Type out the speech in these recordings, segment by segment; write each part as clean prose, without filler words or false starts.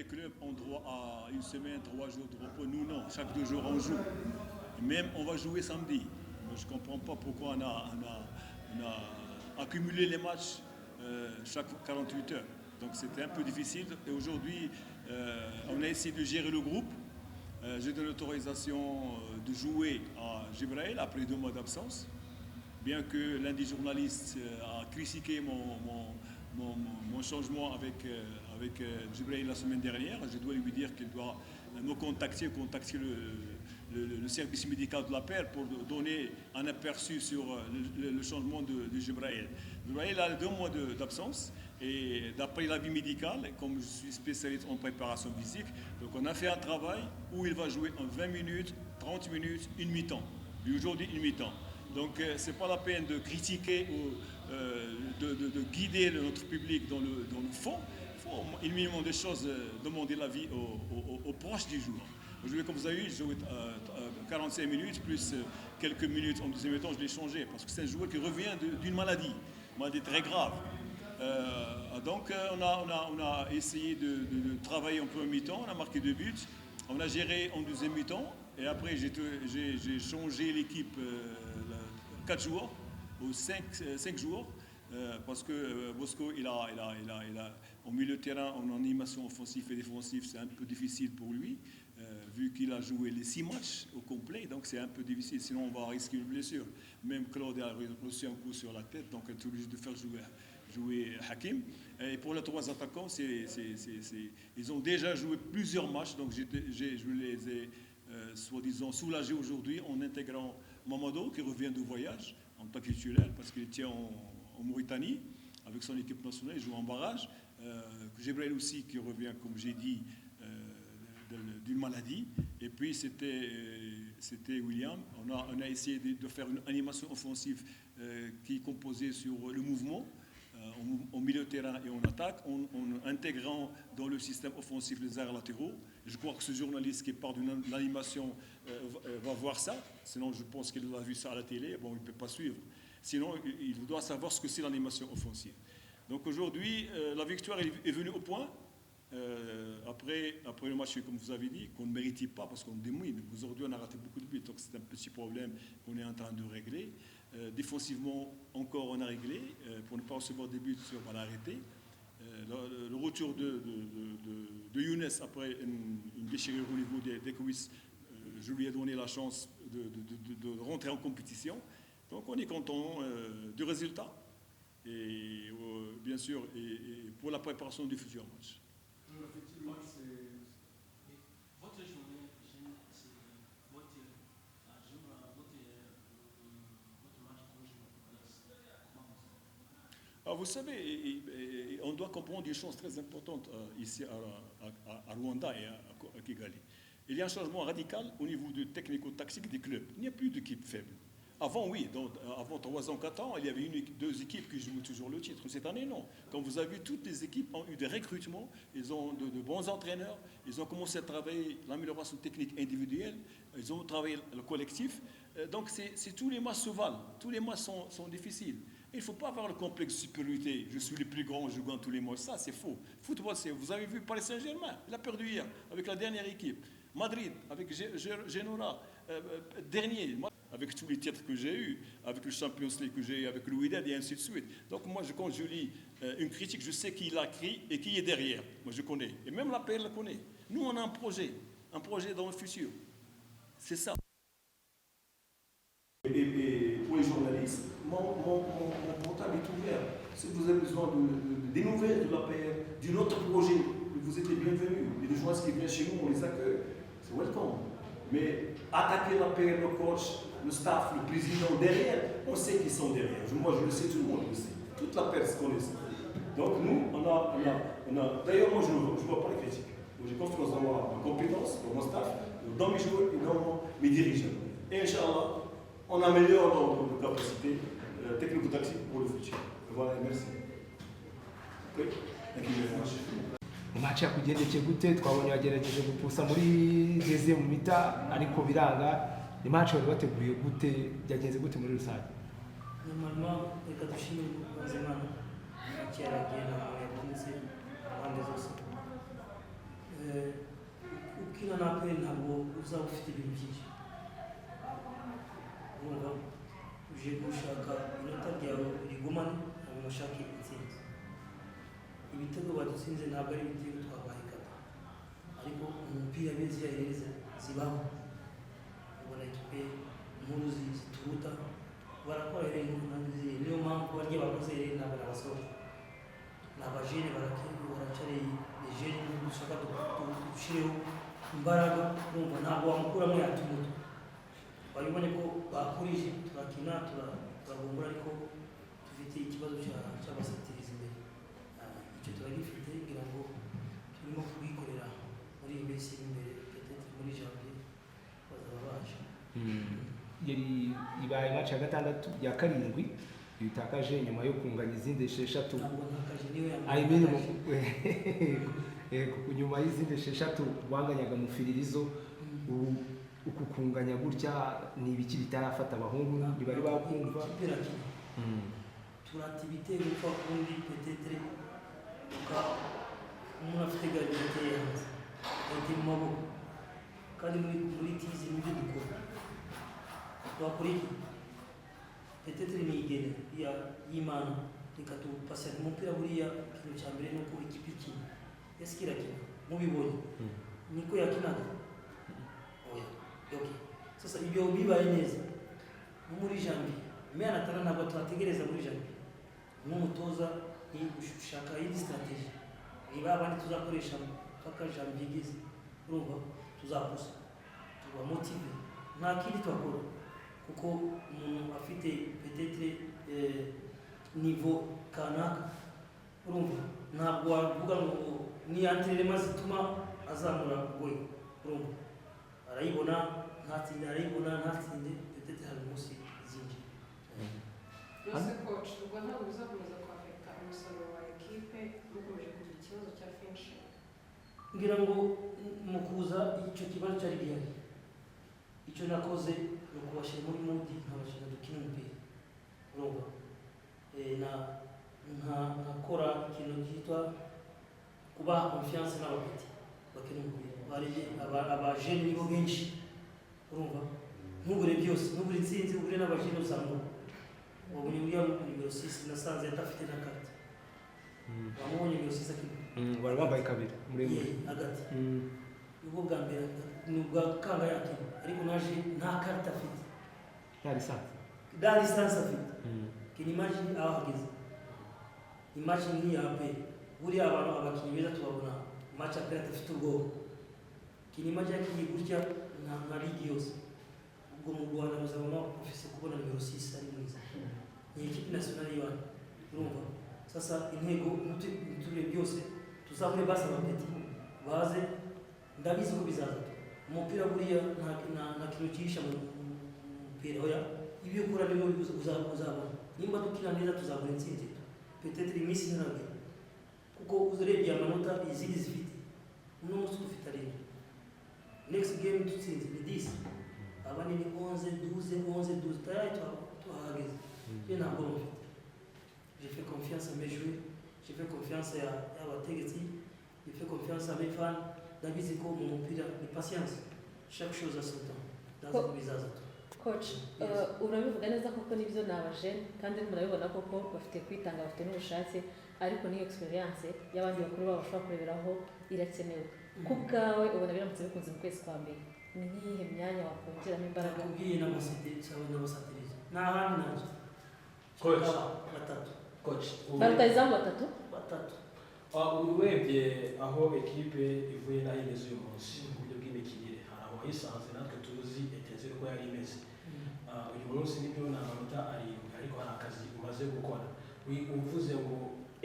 les clubs ont droit à une semaine, 3 jours de repos. Nous, non. Chaque 2 jours, on joue. Et même, on va jouer samedi. Je ne comprends pas pourquoi on a accumulé les matchs chaque 48 heures. Donc, c'était un peu difficile. Et aujourd'hui, on a essayé de gérer le groupe. J'ai donné l'autorisation de jouer à Jibrail après 2 mois d'absence. Bien que l'un des journalistes a critiqué mon changement avec Jibrail la semaine dernière, je dois lui dire qu'il doit me contacter le service médical de la paire pour donner un aperçu sur le changement de Jibrail. Jibrail a 2 mois d'absence et d'après l'avis médical, comme je suis spécialiste en préparation physique, donc on a fait un travail où il va jouer en 20 minutes, 30 minutes, une mi-temps. Et aujourd'hui, une mi-temps. Donc, ce n'est pas la peine de critiquer ou de guider notre public dans le fond. Il faut il minimum des choses, demander l'avis aux proches du joueur. Aujourd'hui, comme vous avez vu, j'ai joué 45 minutes, plus quelques minutes en deuxième temps, je l'ai changé, parce que c'est un joueur qui revient d'une maladie très grave. Donc, on a essayé de travailler en premier mi-temps, on a marqué 2 buts, on a géré en deuxième mi-temps, et après, j'ai changé l'équipe 4 jours, ou 5 jours, parce que Bosco, il a en milieu de terrain, en animation offensive et défensive, c'est un peu difficile pour lui, vu qu'il a joué les 6 matchs au complet, donc c'est un peu difficile, sinon on va risquer une blessure. Même Claude a reçu un coup sur la tête, donc il est obligé de faire jouer Hakim. Et pour les 3 attaquants, ils ont déjà joué plusieurs matchs, donc je les ai soi-disant soulagés aujourd'hui en intégrant Mamadou qui revient du voyage en tant que titulaire parce qu'il était en Mauritanie avec son équipe nationale, il joue en barrage. Jibrail aussi qui revient, comme j'ai dit, d'une maladie. Et puis c'était William. On a essayé de faire une animation offensive qui est composée sur le mouvement, au milieu de terrain et en attaque, en intégrant dans le système offensif les arts latéraux. Je crois que ce journaliste qui part d'une animation va voir ça, sinon je pense qu'il a vu ça à la télé, bon, il ne peut pas suivre. Sinon, il doit savoir ce que c'est l'animation offensive. Donc aujourd'hui, la victoire est venue au point. Après le match, comme vous avez dit, qu'on ne méritait pas parce qu'on démouille. Aujourd'hui, on a raté beaucoup de buts, donc c'est un petit problème qu'on est en train de régler. Défensivement, encore, on a réglé. Pour ne pas recevoir des buts, on va l'arrêter. Le retour de Younes après une déchirure au niveau des cuisses, je lui ai donné la chance de rentrer en compétition. Donc on est content du résultat et bien sûr et pour la préparation du futur match. Effectivement, votre journée, c'est votre match comment Alors vous savez, on doit comprendre des choses très importantes ici à Rwanda et à Kigali. Il y a un changement radical au niveau de technico-tactique des clubs. Il n'y a plus d'équipes faibles. Avant, oui, avant 3 ans, 4 ans, il y avait 2 équipes qui jouaient toujours le titre. Cette année, non. Comme vous avez vu, toutes les équipes ont eu des recrutements, ils ont de bons entraîneurs, ils ont commencé à travailler l'amélioration technique individuelle, ils ont travaillé le collectif. Donc, tous les matchs se valent, tous les matchs sont difficiles. Il ne faut pas avoir le complexe de supériorité. Je suis le plus grand, je gagne tous les matchs. Ça, c'est faux. Football, vous avez vu Paris Saint-Germain, il a perdu hier avec la dernière équipe. Madrid, avec Genoa, dernier, avec tous les titres que j'ai eus, avec le Champions League que j'ai eu, avec le Wydad et ainsi de suite. Donc moi, quand je lis une critique, je sais qui l'a écrit et qui est derrière. Moi, je connais. Et même la PL le connaît. Nous, on a un projet dans le futur. C'est ça. Et pour les journalistes, mon portable est ouvert. Si vous avez besoin des nouvelles de la PL, d'un autre projet, vous êtes les bienvenus. Il y a des journalistes qui viennent chez nous, on les accueille. C'est welcome. Mais attaquer la PL, le coach, le staff, le président derrière, on sait qu'ils sont derrière. Moi, je le sais, tout le monde le sait. Toute la presse connaît ça. Donc nous, on a d'ailleurs, moi, je ne vois pas les critiques. J'ai confiance dans ma compétence, dans mon staff, dans mes joueurs et dans mes dirigeants. Et Inch'Allah, on améliore nos capacités technico-tactiques pour le futur. Voilà, merci. Oui, thank you very much. Match yakugendekeye gute twabonye wagerageje gupusa muri geze mu mita ariko biranga ni match wari wateguye gute byagenze gute muri rusange normalement reka dushimire ubuzima cyaragiye na yakunze abandi zose na aperi ntabwo uzaba ufite ibintu byinshi urumva uje gushaka inota ryawe rigumane hanyuma ushake intsinzi ibitego badutsinze ntabwo ari ibitego twabaye kata ariko umupira bezi yahereza zibaho ubona ikipe nkuru zituruta barakora rero niyo mpamvu barya bakoze rero ntabwo nabasohoka ni abajene baracareye ejene dushaka dushireho imbaraga urumva ntabwo wamukuramo yatumuta babibone ko bakurije turakina turavumbura ariko dufite ikibazo cy'abasatirizi imbere icyo turagifite kugira ngo turimo kubikorera muri iyi minsi imbere muri janvier bazaba baje yari ibaye match ya gatandatu ya karindwi bitakaje nyuma yo kunganya izindi 6 ntabwo ntakaje niwe I mean nyuma y'izindi 6 wanganyaga mu firirizo uku kunganya gutya ni ibiki bitarafata abahungu ntibari bakumva turata ibitego kwa kundi petetre umuntu afite gabinete yanze ati mu maboko kandi muri tizi n'ibyo dukora twakora iki petetre ni igene y'Imana reka tupasira umupira buriya ikintu cya mbere nuko ikipe ikina ese kirakina mubibonye niko yakinaga oya okay sasa ibyo bibaye neza muri janvier mais anatana ntabwo twategereza muri janvier nk'umutoza ni gushaka iyi strategy niba abandi tuzakoresha paka janvier igeze urumva tuzapusa tuba motive nta kindi twakora kuko umuntu afite peut-être niveau kanaka urumva ntabwo wavuga ngo ni entraînement zituma azamura urwego urumva arayibona ntatsinde peut-être hari umunsi izinjira Rose coach ubwo ntabwo bizakomeza kwafekta umusaruro wa ekipe mukomeje kugira ikibazo cya finishing ngira ngo mu kuza icyo kibazo cyari gihari icyo nakoze ni ukubashyira muri mudi nkabashyira dukina umupira urumva nkakora ikintu cyitwa kubaha confiance n'abapeti bakina umupira abajene nibo benshi urumva ntubure byose ntubure intsinzi ubure n'abajene uzamuka wabonye uriya nimero 6 nasanze atafite na carte wamubonye nimero 6 akina bari bambaye kabiri muremure hagati ubwo bwa mbere ni ubwa kanga yakina ariko naje nta carte afite nta lisansi afite kini imagine aho hageze imagine ni yape buriya abantu abakinnyi beza tubabona match ya carte afite ubwoba kini imagine yakiye gutya nta ligi yose ubwo mu Rwanda muzabona ofisi kubona nimero 6 ari mwiza ni equipe nationale y'Iwana urumva sasa intego n'uture byose tuzamure basa abapeti baze ndabizi ko bizaza umupira buriya nta kintu cyisha mu mupira oya ibyo ukora niyo uzabona nimba dukina neza tuzabona intsinzi peut-être iminsi ntabwo kuko uzarebye amanota izindi zifite uno munsi dufite ariko next game dutsinze ni 10 abandi ni 11 tayari tuhageze je ntabwo mfite j'ai fait confiance à mes joueurs j'ai fait confiance à abategetsi j'ai fait confiance à mes fans ndabizi ko mu mupira ni patience chaque chose à son temps ndaza kubizaza coach urabivuga neza koko nibyo nabajene kandi murabibona koko bafite kwitanga bafite n'ubushake ariko ni experience y'abandi bakuru babo bashobora kureberaho irakenewe ku bwawe ubona biramutse bikunze mu kwezi kwa mbere ni nk'iyihe myanya wakongeramo imbaraga kubwiye n'abasatirizi nta handi nazo coach batatu coach barutayizamu batatu urebye aho ekipe ivuye n'aho imeze uyu munsi mu buryo bw'imikinire hari aho wayisanze natwe tuzi eteze uko yari imeze uyu munsi nibyo ni amanota 7 ariko hari akazi umaze gukora uvuze ngo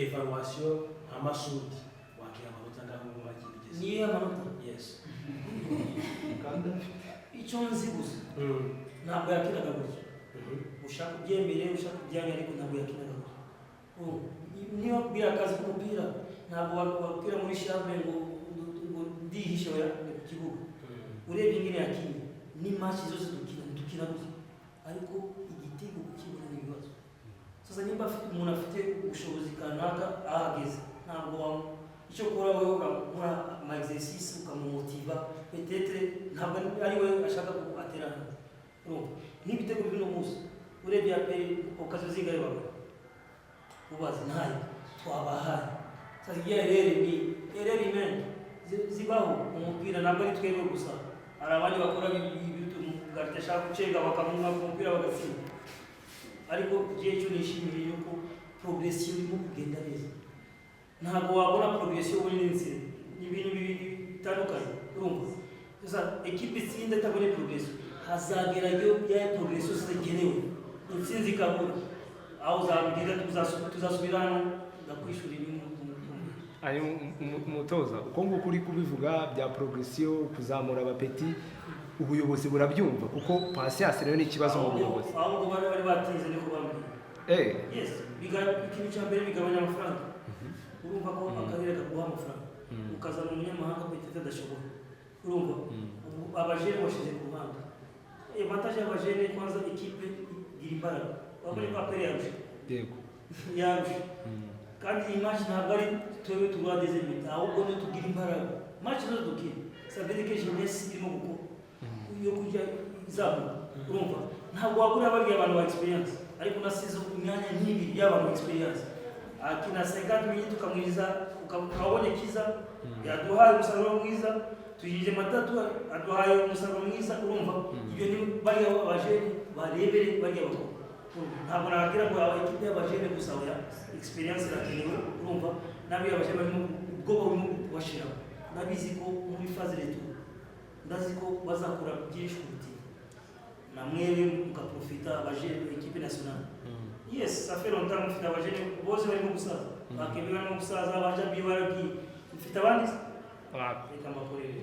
evaluation nka Masudi wakira amanota ngaho mu makigeze niyo amanota yes kandi icyo nzi gusa ntabwo yakinaga gutya ushaka kubyemere ushaka kubyanga ariko ntabwo yakinaga gutya niyo kubwira akazi k'umupira ntabwo wabwira muri shambre ngo ndihishe ku kibuga urebye ingene yakinnye ni match zose dukina gutya ariko igitego kukibona ni ibibazo sasa nimba umuntu afite ubushobozi kanaka ahageze ntabwo icyo kora wowe ukamura ama exercice ukamumotiva peut-être ari we ashaka kuaterana urumva nk'ibitego bino munsi urebye aperi okazo zingaye baba ubazi ntayo twabahaye sasa igihe rero imene zibaho umupira ntabwo ari twebwe gusa hari abandi bakora garita ashaka gucenga bakamunga umupira bagatsinda ariko igihe cyo nishimiye yuko progression irimo kugenda neza ntabwo wabona progression muri n'inzira n'ibintu bitandukanye urumva sasa ekipe itsinda itabone progression hazagerayo ya progression zigenewe intsinzi ikabura aho uzabwira tuzasubira hano ndakwishura ibintu ari umutoza uko nguko uri kubivuga bya progression kuzamura abapeti ubuyobozi burabyumva kuko patience rero ni ikibazo mu buyobozi ahubwo bari batinze niko bambwiye yes ikintu cya mbere bigabanya amafaranga urumva ko akarere kaguha amafaranga ukazana umunyamahanga petete adashoboye urumva abajene washize ku ruhande avantage y'abajene kwanza ikipe igira imbaraga wabonye ko akarere yarusha yego yarusha kandi iyi match ntabwo ari twebwe turwadeze bita ahubwo no tugira imbaraga match zo dukina ça veut dire que jeunesse irimo gukora yo kujya izamuka urumva ntabwo wabura bariya abantu ba experience ariko nasize imyanya nk'ibiri y'abantu experience akina 50 minutes ukamwiza ukabonye kiza yaduhaye umusaruro mwiza tujije matatu aduhaye umusaruro mwiza urumva ibyo ni bariya abajene barebere bariya bakora ntabwo nagira ngo aba ekipe y'abajene gusa ya experience irakenewe urumva nabi abajene barimo ubwoba burimo kubashira nabizi ko muri phase retour ndazi ko bazakora byinshi kuruti na mwebwe mukaprofita abajene ekipe nationale yes ça fait longtemps mufite abajene bose barimo gusaza bakemera no gusaza abaje bibaragi mufite abandi reka mbakorere